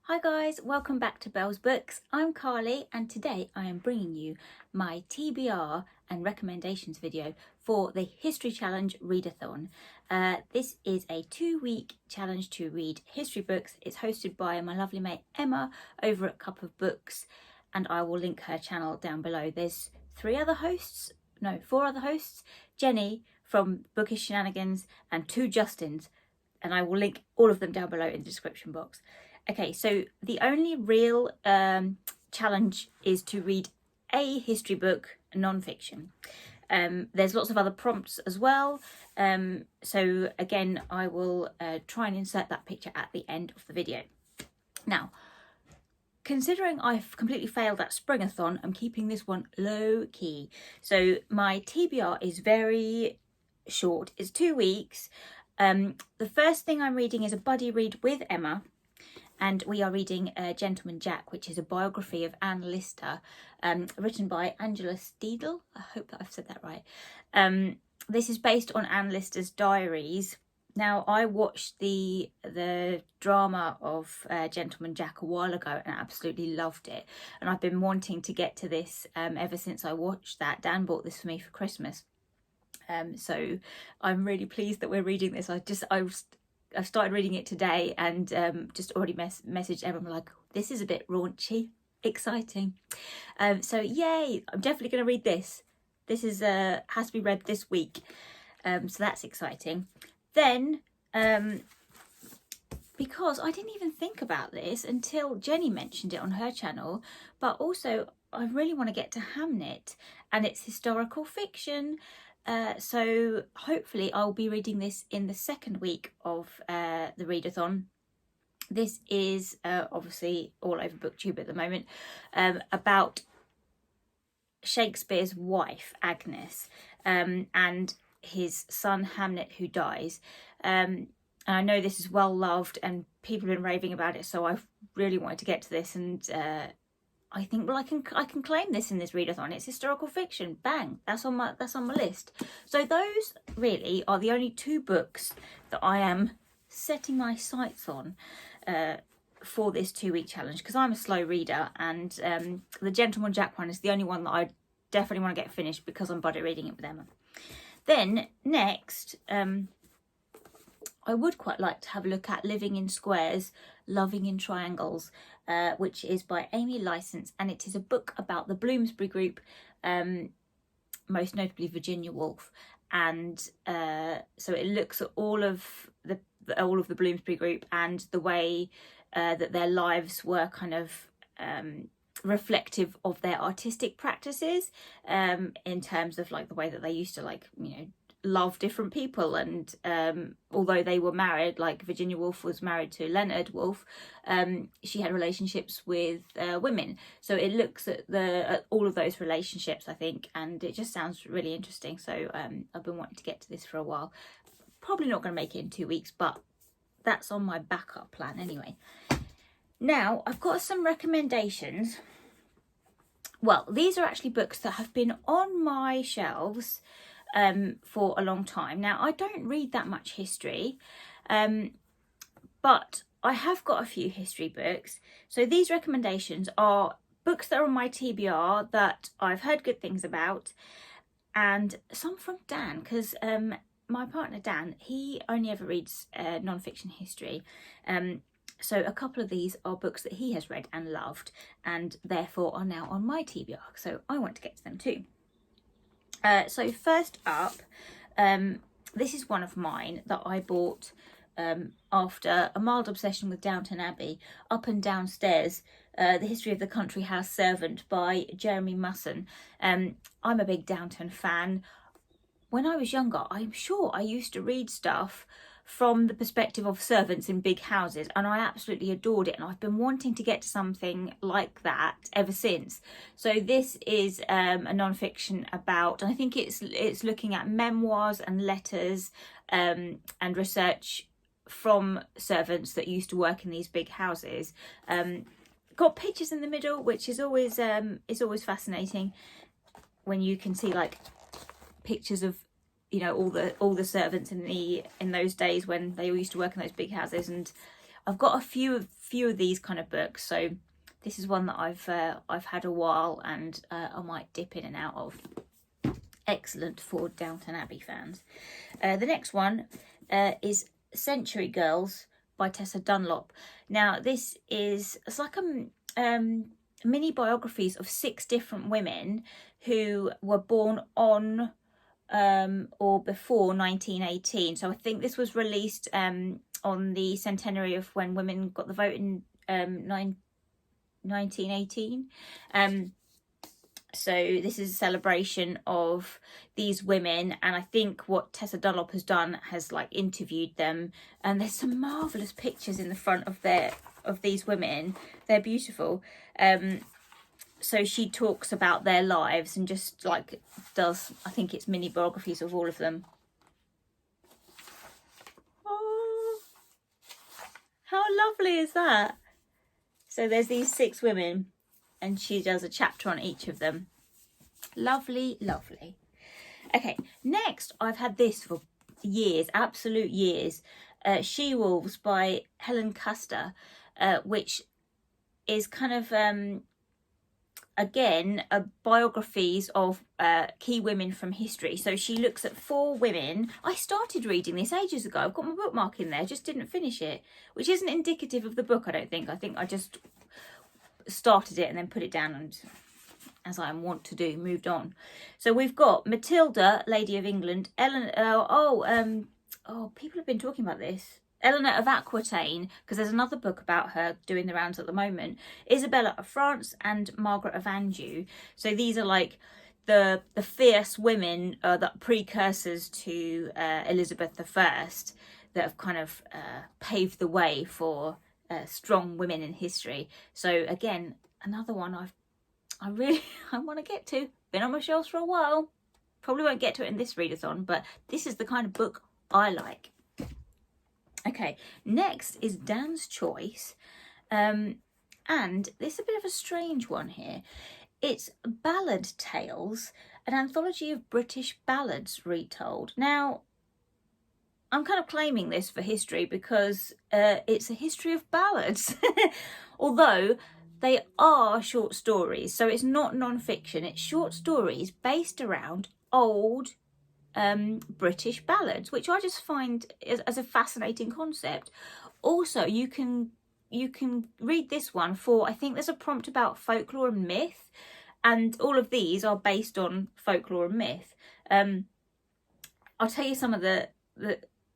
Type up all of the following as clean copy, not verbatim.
Hi guys, welcome back to Belle's Books. I'm Carly and today I am bringing you my TBR and recommendations video for the History Challenge Readathon. This is a 2-week challenge to read history books. It's hosted by my lovely mate Emma over at Cup of Books, and I will link her channel down below. There's 4 other hosts, Jenny from Bookish Shenanigans and 2 Justins, and I will link all of them down below in the description box. Okay, so the only real challenge is to read a history book, non-fiction. There's lots of other prompts as well. So again, I will try and insert that picture at the end of the video. Now, considering I've completely failed at Springathon, I'm keeping this one low key. So my TBR is very short. It's 2 weeks. The first thing I'm reading is a buddy read with Emma. And we are reading Gentleman Jack, which is a biography of Anne Lister, written by Angela Steidele. I hope that I've said that right. This is based on Anne Lister's diaries. Now, I watched the drama of Gentleman Jack a while ago and absolutely loved it. And I've been wanting to get to this ever since I watched that. Dan bought this for me for Christmas. So I'm really pleased that we're reading this. I've started reading it today and just already messaged everyone like, this is a bit raunchy, exciting. So yay, I'm definitely going to read this. This is has to be read this week. So that's exciting. Then, because I didn't even think about this until Jenny mentioned it on her channel, but also I really want to get to Hamnet, and it's historical fiction. So hopefully I'll be reading this in the second week of the readathon. This is obviously all over BookTube at the moment, about Shakespeare's wife, Agnes, and his son Hamnet, who dies. And I know this is well loved and people have been raving about it, so I've really wanted to get to this, and I think, well, I can claim this in this readathon. It's historical fiction. Bang! That's on my list. So those really are the only 2 books that I am setting my sights on for this 2-week challenge, because I'm a slow reader, and the Gentleman Jack one is the only one that I definitely want to get finished because I'm buddy reading it with Emma. Then next, I would quite like to have a look at Living in Squares, Loving in Triangles, which is by Amy Licence, and it is a book about the Bloomsbury Group, most notably Virginia Woolf, and so it looks at all of the Bloomsbury Group and the way that their lives were kind of reflective of their artistic practices, in terms of like the way that they used to, like, you know, love different people, and although they were married, like Virginia Woolf was married to Leonard Woolf, she had relationships with women, so it looks at all of those relationships, I think, and it just sounds really interesting. So I've been wanting to get to this for a while. Probably not going to make it in 2 weeks, but that's on my backup plan anyway. Now I've got some recommendations. Well, these are actually books that have been on my shelves for a long time. Now, I don't read that much history, but I have got a few history books. So these recommendations are books that are on my TBR that I've heard good things about, and some from Dan, because my partner Dan, he only ever reads non-fiction history. So a couple of these are books that he has read and loved, and therefore are now on my TBR. So I want to get to them too. So first up, this is one of mine that I bought after a mild obsession with Downton Abbey, Up and Downstairs, The History of the Country House Servant by Jeremy Musson. I'm a big Downton fan. When I was younger, I'm sure I used to read stuff from the perspective of servants in big houses, and I absolutely adored it, and I've been wanting to get to something like that ever since. So this is a non-fiction about, and I think it's looking at memoirs and letters and research from servants that used to work in these big houses. Got pictures in the middle, which is always fascinating when you can see like pictures of, you know, all the servants in those days when they all used to work in those big houses. And I've got a few of these kind of books, so this is one that I've had a while, and I might dip in and out of. Excellent for Downton Abbey fans. The next one is Century Girls by Tessa Dunlop. Now this is, it's like a mini biographies of 6 different women who were born on or before 1918. So I think this was released on the centenary of when women got the vote in 1918. So this is a celebration of these women, and I think what Tessa Dunlop has done has like interviewed them, and there's some marvelous pictures in the front of these women. They're beautiful. So she talks about their lives and just like does, I think it's mini biographies of all of them. Oh, how lovely is that? So there's these 6 women, and she does a chapter on each of them. Lovely, lovely. Okay, next I've had this for years, absolute years. She-Wolves by Helen Custer, which is kind of, again, biographies of key women from history. So she looks at 4 women. I started reading this ages ago. I've got my bookmark in there, just didn't finish it, which isn't indicative of the book, I don't think. I think I just started it and then put it down and, as I want to do, moved on. So we've got Matilda, Lady of England, people have been talking about this. Eleanor of Aquitaine, because there's another book about her doing the rounds at the moment. Isabella of France and Margaret of Anjou. So these are like the fierce women, the precursors to Elizabeth I, that have kind of paved the way for strong women in history. So again, another one I want to get to. Been on my shelves for a while. Probably won't get to it in this readathon, but this is the kind of book I like. Okay, next is Dan's Choice, and this is a bit of a strange one here. It's Ballad Tales, an anthology of British ballads retold. Now, I'm kind of claiming this for history because it's a history of ballads, although they are short stories, so it's not non-fiction. It's short stories based around old British ballads, which I just find as a fascinating concept. Also, you can read this one for, I think there's a prompt about folklore and myth, and all of these are based on folklore and myth. I'll tell you some of the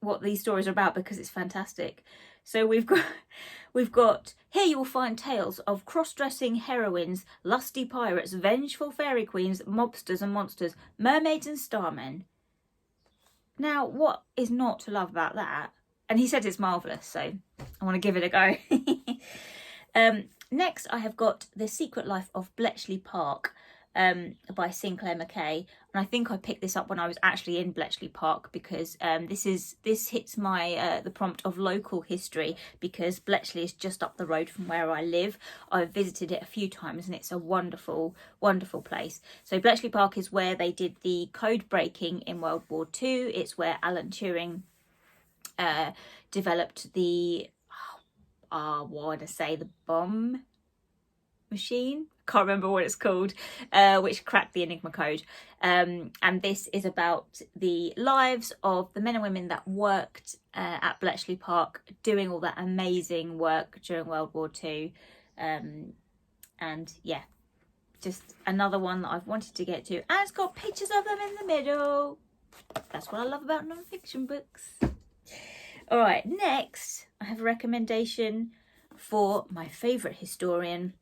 what these stories are about because it's fantastic. So we've got here you will find tales of cross-dressing heroines, lusty pirates, vengeful fairy queens, mobsters and monsters, mermaids and starmen. Now, what is not to love about that? And he said it's marvellous, so I want to give it a go. Next, I have got The Secret Life of Bletchley Park by Sinclair McKay, and I think I picked this up when I was actually in Bletchley Park because this hits my the prompt of local history, because Bletchley is just up the road from where I live. I've visited it a few times and it's a wonderful, wonderful place. So Bletchley Park is where they did the code breaking in World War II. It's where Alan Turing developed the the bomb machine, can't remember what it's called, which cracked the Enigma code, and this is about the lives of the men and women that worked at Bletchley Park doing all that amazing work during World War II, and yeah, just another one that I've wanted to get to, and it's got pictures of them in the middle. That's what I love about non-fiction books. All right, next I have a recommendation for my favourite historian,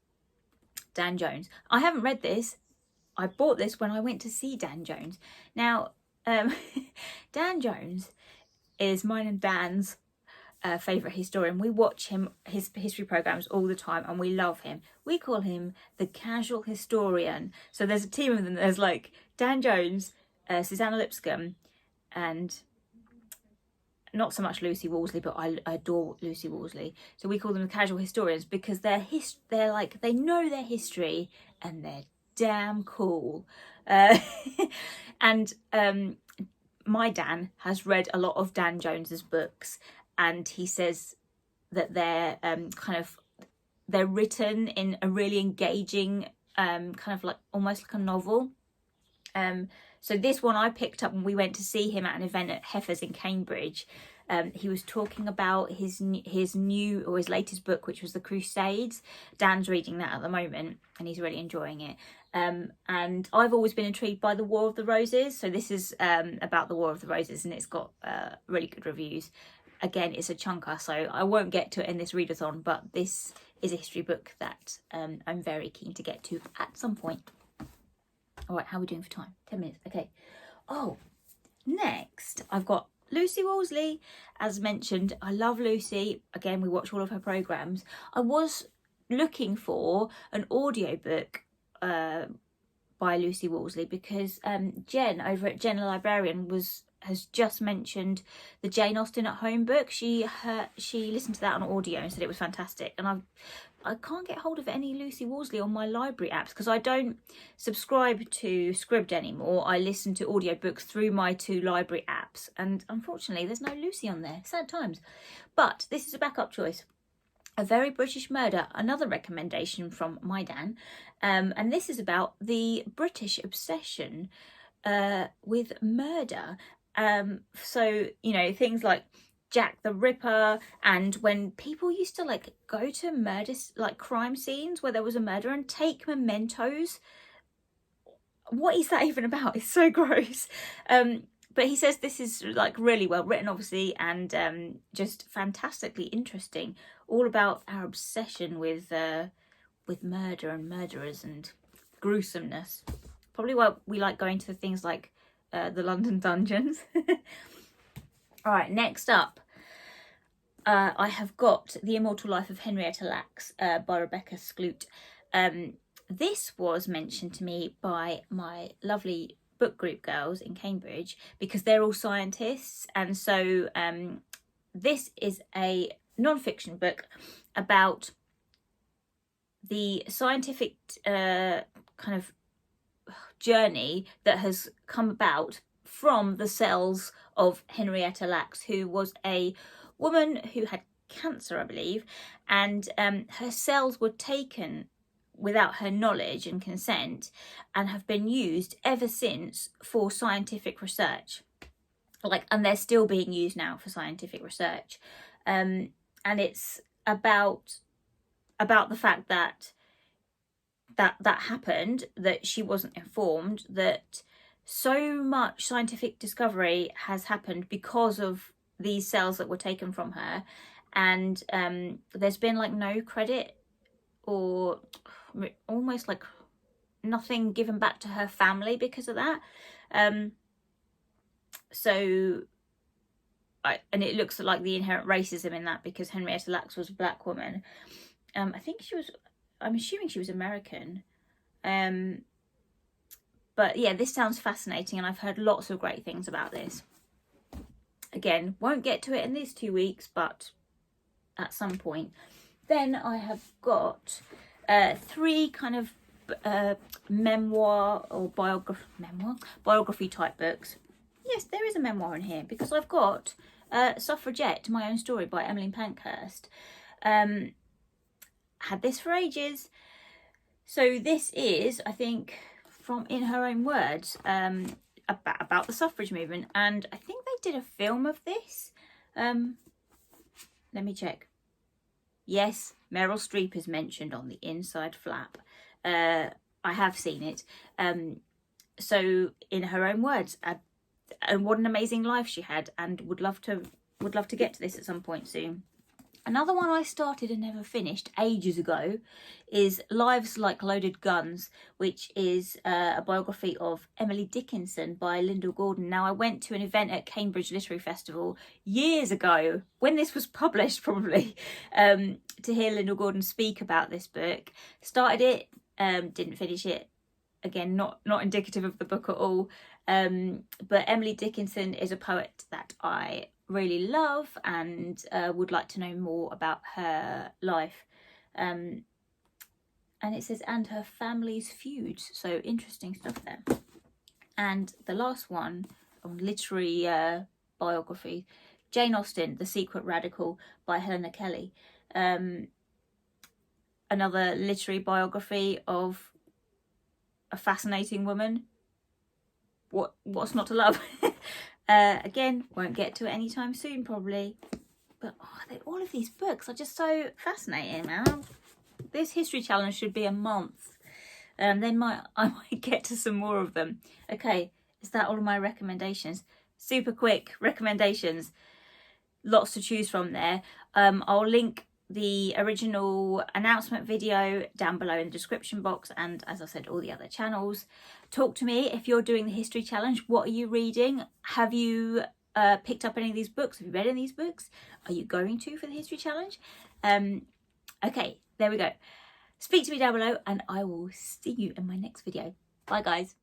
Dan Jones. I haven't read this. I bought this when I went to see Dan Jones. Now, Dan Jones is mine and Dan's favourite historian. We watch his history programmes all the time and we love him. We call him the casual historian. So there's a team of them. There's like Dan Jones, Susanna Lipscomb, and not so much Lucy Worsley, but I adore Lucy Worsley. So we call them the casual historians because they're like, they know their history and they're damn cool. And my Dan has read a lot of Dan Jones's books, and he says that they're they're written in a really engaging kind of like almost like a novel. So this one I picked up when we went to see him at an event at Heifer's in Cambridge. He was talking about his new or his latest book, which was The Crusades. Dan's reading that at the moment and he's really enjoying it. And I've always been intrigued by The War of the Roses. So this is about The War of the Roses, and it's got really good reviews. Again, it's a chunker, so I won't get to it in this readathon, but this is a history book that I'm very keen to get to at some point. All right, how are we doing for time? 10 minutes, okay. Oh, next I've got Lucy Worsley. As mentioned, I love Lucy. Again, we watch all of her programmes. I was looking for an audiobook by Lucy Worsley because Jen over at Jen the Librarian has just mentioned the Jane Austen at Home book. She listened to that on audio and said it was fantastic, and I can't get hold of any Lucy Worsley on my library apps because I don't subscribe to Scribd anymore. I listen to audiobooks through my 2 library apps, and unfortunately there's no Lucy on there. Sad times. But this is a backup choice. A Very British Murder, another recommendation from my Dan, and this is about the British obsession with murder. So, you know, things like Jack the Ripper, and when people used to like go to murder, like crime scenes where there was a murder and take mementos. What is that even about? It's so gross. But he says this is like really well written, obviously, and just fantastically interesting. All about our obsession with murder and murderers and gruesomeness. Probably why we like going to things like the London dungeons. All right, next up, I have got The Immortal Life of Henrietta Lacks by Rebecca Skloot. This was mentioned to me by my lovely book group girls in Cambridge because they're all scientists, and so this is a non-fiction book about the scientific kind of journey that has come about from the cells of Henrietta Lacks, who was a woman who had cancer, I believe, and her cells were taken without her knowledge and consent and have been used ever since for scientific research. And they're still being used now for scientific research. And it's about the fact that happened, that she wasn't informed, that so much scientific discovery has happened because of these cells that were taken from her, and there's been like no credit or almost like nothing given back to her family because of that. And it looks like the inherent racism in that, because Henrietta Lacks was a black woman. I'm assuming she was American. But yeah, this sounds fascinating, and I've heard lots of great things about this. Again, won't get to it in these 2 weeks, but at some point. Then I have got 3 kind of memoir or biography type books. Yes, there is a memoir in here because I've got Suffragette, My Own Story by Emmeline Pankhurst. Had this for ages. So this is, I think, from in her own words, about the suffrage movement, and I think they did a film of this. Let me check. Yes, Meryl Streep is mentioned on the inside flap. I have seen it. So in her own words, and what an amazing life she had, and would love to get to this at some point soon. Another one I started and never finished ages ago is Lives Like Loaded Guns, which is a biography of Emily Dickinson by Lyndall Gordon. Now, I went to an event at Cambridge Literary Festival years ago, when this was published probably, to hear Lyndall Gordon speak about this book. Started it, didn't finish it. Again, not indicative of the book at all. But Emily Dickinson is a poet that I really love and would like to know more about her life. And it says, and her family's feuds. So interesting stuff there. And the last one on literary biography, Jane Austen, The Secret Radical by Helena Kelly. Another literary biography of a fascinating woman. What's not to love? Again, won't get to it anytime soon probably. But all of these books are just so fascinating, man. This history challenge should be a month. I might get to some more of them. Okay, is that all of my recommendations? Super quick recommendations. Lots to choose from there. I'll link the original announcement video down below in the description box, and as I said, all the other channels. Talk to me if you're doing the history challenge. What are you reading? Have you picked up any of these books? Have you read any of these books? Are you going to for the history challenge? Okay, there we go. Speak to me down below, and I will see you in my next video. Bye guys.